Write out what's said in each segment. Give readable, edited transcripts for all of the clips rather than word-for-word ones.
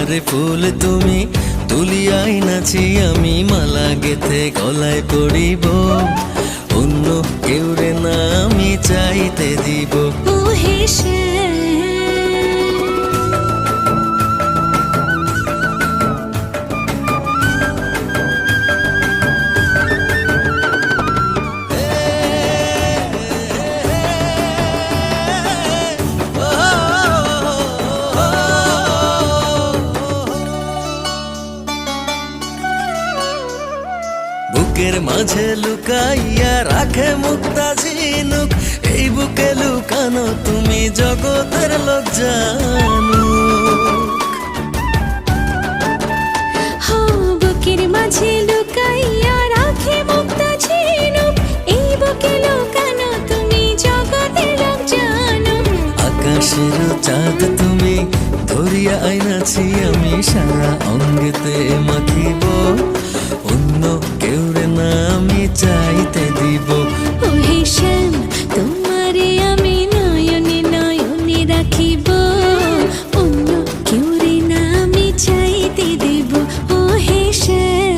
গোলাপের ফুল তুমি তুলিয়াই নাছি আমি মালা গেথে গলায় পড়িব অন্য কেউ রে না আমি চাইতে দিব ও হেসে বুকের মাঝে লুকাইয়া রাখে মুক্তা ঝিনুক এই বুকে লুকানো তুমি জগতের লোক জানুক বুকের মাঝে লুকাইয়া রাখে মুক্তা ঝিনুক এই বুকে লুকানো তুমি জগতের লোক জানো আকাশের চাঁদ তুমি ধরিয়া আইনাছি আমি সারা অঙ্গেতে মাখিব অন্য কেউ রে না আমি চাইতে দিব ও হে শ্যাম তোমারে আমি নয়নে নয়নে রাখিব অন্য কেউ রে না আমি চাইতে দেব ও হে শ্যাম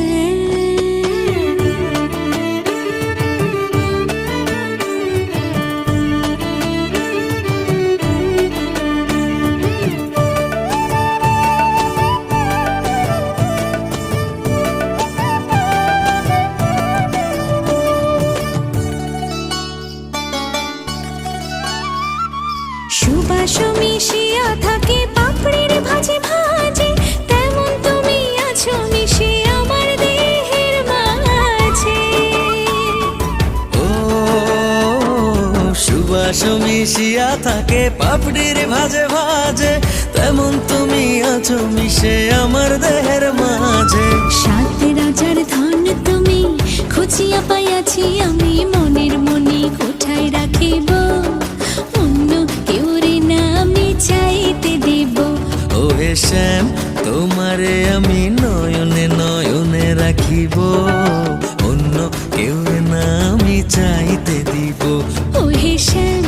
সুবাস মিশিয়া থাকে পাপড়ির ভাজে ভাজে তেমন তুমি আছো মিশে আমার দেহের মাঝে ও সুবাস মিশিয়া থাকে পাপড়ির ভাজে ভাজে তেমন তুমি আছো মিশে আমার দেহের মাঝে সাত রাজার ধন তুমি খুঁজিয়া পাইয়াছি আমি মনের মনে কোঠায় রাখিব অন্য কেউ রে না আমি চাইতে দেব ও হে শ্যাম তোমারে আমি নয়নে নয়নে রাখিব অন্য কেউ না আমি চাইতে দিব ও হে শ্যাম